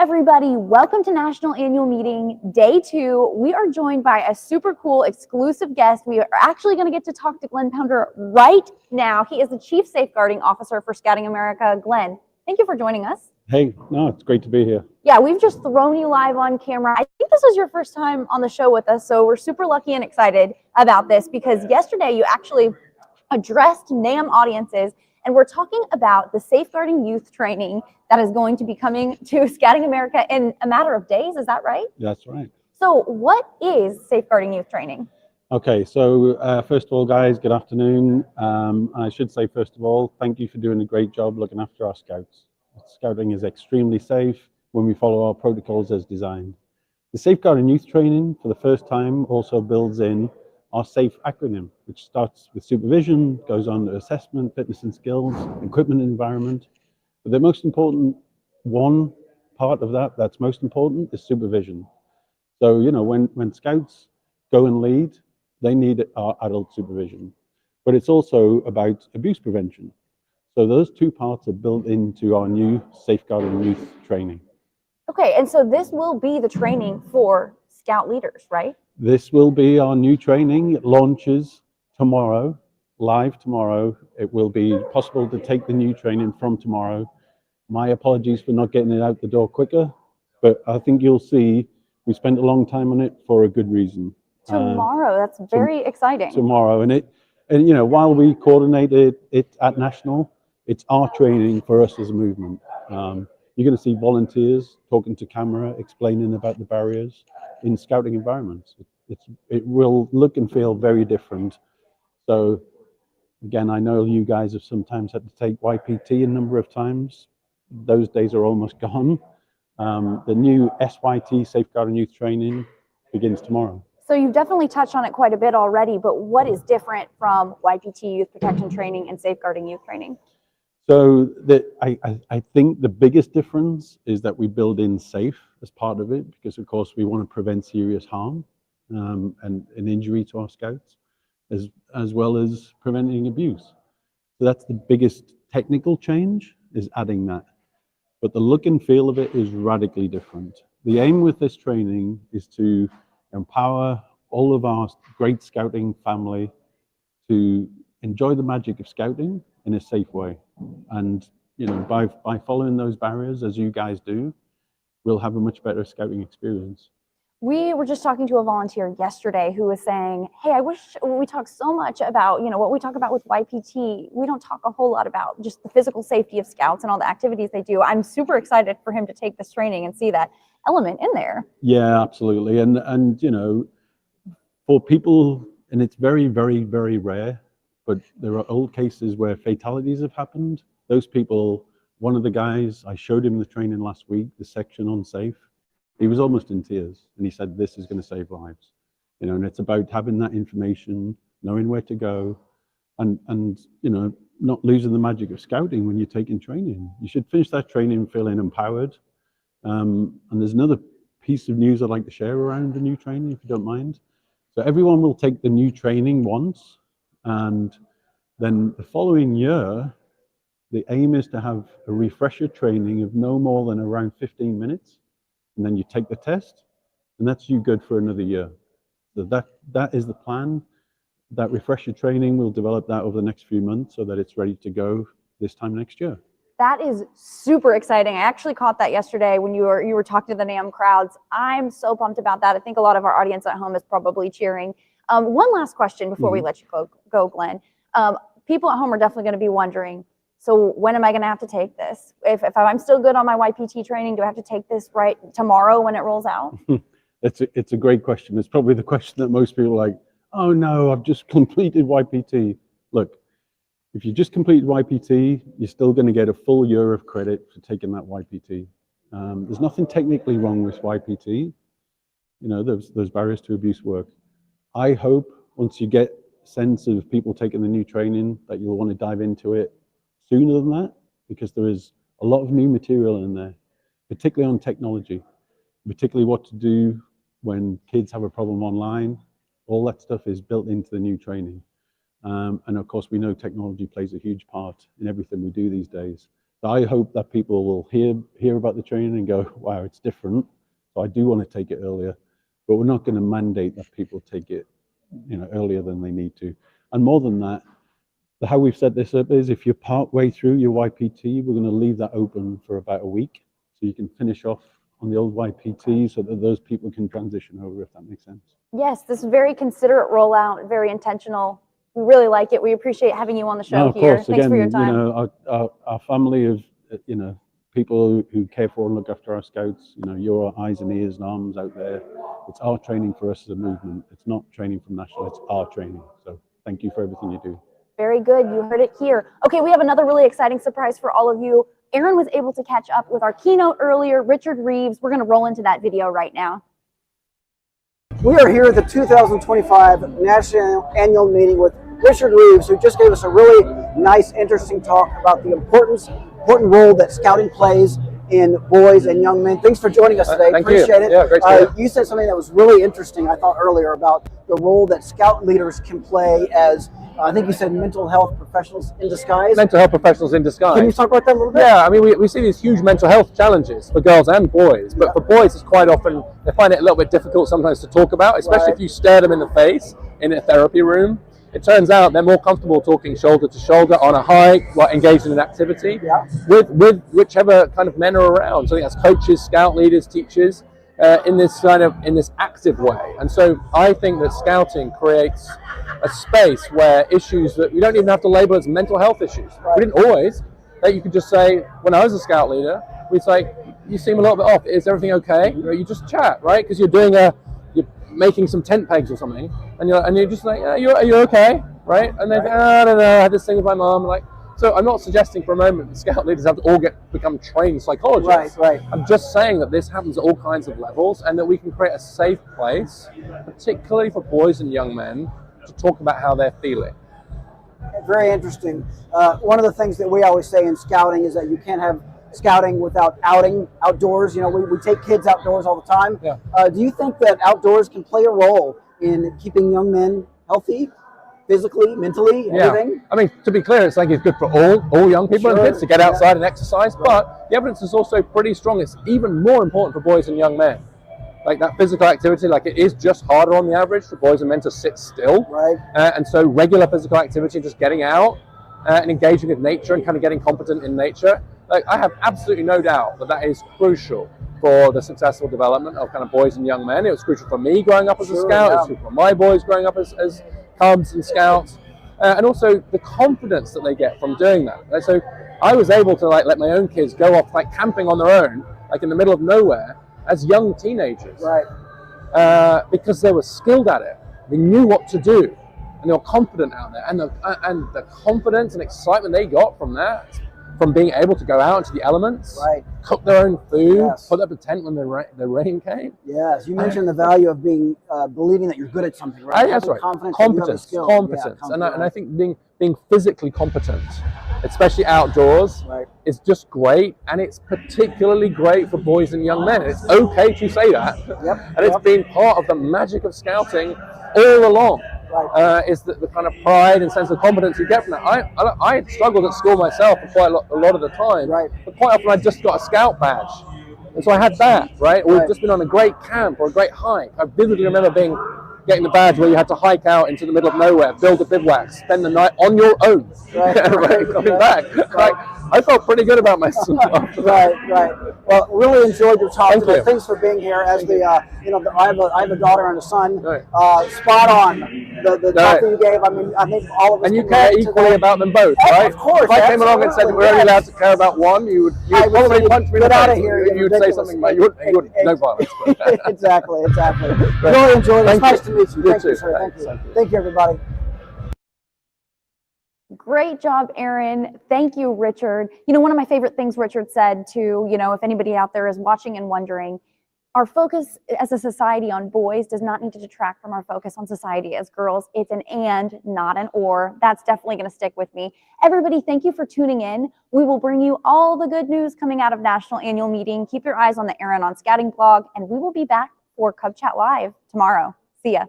everybody. Welcome to National Annual Meeting, Day 2. We are joined by a super cool exclusive guest. We are actually going to get to talk to Glenn Pounder right now. He is the Chief Safeguarding Officer for Scouting America. Glenn, thank you for joining us. Hey, no, it's great to be here. Yeah, we've just thrown you live on camera. I think this is your first time on the show with us, so we're super lucky and excited about this because yesterday you actually addressed NAM audiences, and we're talking about the Safeguarding Youth training that is going to be coming to Scouting America in a matter of days. Is that right? That's right. So what is Safeguarding Youth training? Okay, so first of all, guys, good afternoon. I should say, first of all, thank you for doing a great job looking after our scouts. Scouting is extremely safe when we follow our protocols as designed. The Safeguarding Youth training, for the first time, also builds in our SAFE acronym, which starts with supervision, goes on to assessment, fitness and skills, equipment and environment. But the most important one part of that's most important is supervision. So, you know, when scouts go and lead, they need our adult supervision. But it's also about abuse prevention. So those two parts are built into our new Safeguarding Youth training. Okay, and so this will be the training for Scout leaders, right? This will be our new training. It launches tomorrow, live tomorrow. It will be possible to take the new training from tomorrow. My apologies for not getting it out the door quicker, but I think you'll see we spent a long time on it for a good reason. Tomorrow, that's very exciting. Tomorrow, and you know, while we coordinated it at National, it's our training for us as a movement. You're going to see volunteers talking to camera, explaining about the barriers in scouting environments. It will look and feel very different. So again, I know you guys have sometimes had to take YPT a number of times. Those days are almost gone. The new SYT, Safeguarding Youth training, begins tomorrow. So you've definitely touched on it quite a bit already, but what is different from YPT, Youth Protection Training, and Safeguarding Youth Training? So I think the biggest difference is that we build in SAFE as part of it, because of course we want to prevent serious harm and an injury to our scouts, as well as preventing abuse. So that's the biggest technical change, is adding that. But the look and feel of it is radically different. The aim with this training is to empower all of our great scouting family to enjoy the magic of scouting in a safe way. And you know, by following those barriers, as you guys do, we'll have a much better scouting experience. We were just talking to a volunteer yesterday who was saying, hey, I wish we talk so much about, you know, what we talk about with YPT. We don't talk a whole lot about just the physical safety of scouts and all the activities they do. I'm super excited for him to take this training and see that element in there. Yeah, absolutely. And you know, for people, and it's very, very, very rare, but there are old cases where fatalities have happened. Those people, one of the guys, I showed him the training last week, the section on SAFE. He was almost in tears, and he said, this is going to save lives. You know, and it's about having that information, knowing where to go, and you know, not losing the magic of scouting when you're taking training. You should finish that training feeling empowered. And there's another piece of news I'd like to share around the new training, if you don't mind. So everyone will take the new training once, and then the following year, the aim is to have a refresher training of no more than around 15 minutes. And then you take the test, and that's you good for another year. So that is the plan. That refresher training, we'll develop that over the next few months so that it's ready to go this time next year. That is super exciting. I actually caught that yesterday when you were talking to the NAM crowds. I'm so pumped about that. I think a lot of our audience at home is probably cheering. One last question before we let you go, Glenn. People at home are definitely going to be wondering, so when am I going to have to take this? If I'm still good on my YPT training, do I have to take this right tomorrow when it rolls out? It's a great question. It's probably the question that most people are like, oh no, I've just completed YPT. Look, if you just completed YPT, you're still going to get a full year of credit for taking that YPT. There's nothing technically wrong with YPT. You know, those barriers to abuse work. I hope once you get a sense of people taking the new training that you'll want to dive into it sooner than that, because there is a lot of new material in there, particularly on technology, particularly what to do when kids have a problem online. All that stuff is built into the new training. And of course, we know technology plays a huge part in everything we do these days. So I hope that people will hear about the training and go, wow, it's different. So I do want to take it earlier, but we're not going to mandate that people take it, earlier than they need to. And more than that, how we've set this up is if you're part way through your YPT, we're going to leave that open for about a week, so you can finish off on the old YPT, so that those people can transition over, if that makes sense. Yes, this is very considerate rollout, very intentional. We really like it. We appreciate having you on the show No, of here. course. Thanks Again, for your time. Our family of, people who care for and look after our scouts, you're our eyes and ears and arms out there. It's our training for us as a movement. It's not training from national, it's our training. So thank you for everything you do. Very good. You heard it here. Okay, we have another really exciting surprise for all of you. Aaron was able to catch up with our keynote earlier, Richard Reeves. We're going to roll into that video right now. We are here at the 2025 National Annual Meeting with Richard Reeves, who just gave us a really nice, interesting talk about the important role that scouting plays in boys and young men. Thanks for joining us today. Appreciate it. Yeah, great to you said something that was really interesting, I thought, earlier about the role that scout leaders can play as, I think you said, mental health professionals in disguise. Mental health professionals in disguise. Can you talk about that a little bit? Yeah, I mean, we see these huge mental health challenges for girls and boys, but for boys, it's quite often, they find it a little bit difficult sometimes to talk about, especially if you stare them in the face in a therapy room. It turns out they're more comfortable talking shoulder to shoulder on a hike, while engaged in an activity with whichever kind of men are around. So I think that's coaches, scout leaders, teachers, in this active way. And so I think that scouting creates a space where issues that we don't even have to label as mental health issues. We didn't always. That you could just say, when I was a scout leader, we'd say, you seem a little bit off. Is everything okay? You just chat, right? Because you're making some tent pegs or something, and you're just like, are you okay, right? And then I don't know, I had this thing with my mom, like. So I'm not suggesting for a moment that scout leaders have to all become trained psychologists. Right. I'm just saying that this happens at all kinds of levels, and that we can create a safe place, particularly for boys and young men, to talk about how they're feeling. Very interesting. One of the things that we always say in scouting is that you can't have scouting without outdoors. We take kids outdoors all the time. Yeah. Do you think that outdoors can play a role in keeping young men healthy, physically, mentally, everything? I mean, to be clear, it's good for all young people and kids to get outside and exercise, but the evidence is also pretty strong. It's even more important for boys and young men. Like that physical activity, it is just harder on the average for boys and men to sit still. Right. And so regular physical activity, just getting out and engaging with nature and kind of getting competent in nature, I have absolutely no doubt that is crucial for the successful development of kind of boys and young men. It was crucial for me growing up as a scout. It was crucial for my boys growing up as cubs and scouts, and also the confidence that they get from doing that. So I was able to let my own kids go off camping on their own, in the middle of nowhere, as young teenagers, right? Because they were skilled at it. They knew what to do, and they were confident out there. And the confidence and excitement they got from that, from being able to go out into the elements, cook their own food, put up a tent when the rain came. Yes, you mentioned the value of being believing that you're good at something, right? That's right. Competence. And I think being physically competent, especially outdoors, is just great, and it's particularly great for boys and young men. It's okay to say that, and it's been part of the magic of scouting all along. Is the kind of pride and sense of competence you get from that. I struggled at school myself for quite a lot of the time, but quite often I just got a scout badge, and so I had that, or we've just been on a great camp or a great hike. I vividly remember getting the badge where you had to hike out into the middle of nowhere, build a bivouac, spend the night on your own, coming back. I felt pretty good about myself. Right. Well, really enjoyed your talk today. Thanks for being here. As I have a daughter and a son. Spot on the talk that you gave. I mean, I think all of us. And you care equally about them both, right? Of course. If I came along and said we're only allowed to care about one, you would probably punch me in the face. Get out of here! You would say something like, "You would no violence." Exactly. Really enjoyed it. It's nice to meet you. Thank you, sir. Thank you, everybody. Great job, Aaron. Thank you, Richard. One of my favorite things Richard said too, if anybody out there is watching and wondering, our focus as a society on boys does not need to detract from our focus on society as girls. It's an and, not an or. That's definitely going to stick with me. Everybody, thank you for tuning in. We will bring you all the good news coming out of National Annual Meeting. Keep your eyes on the Aaron on Scouting blog, and we will be back for Cub Chat Live tomorrow. See ya.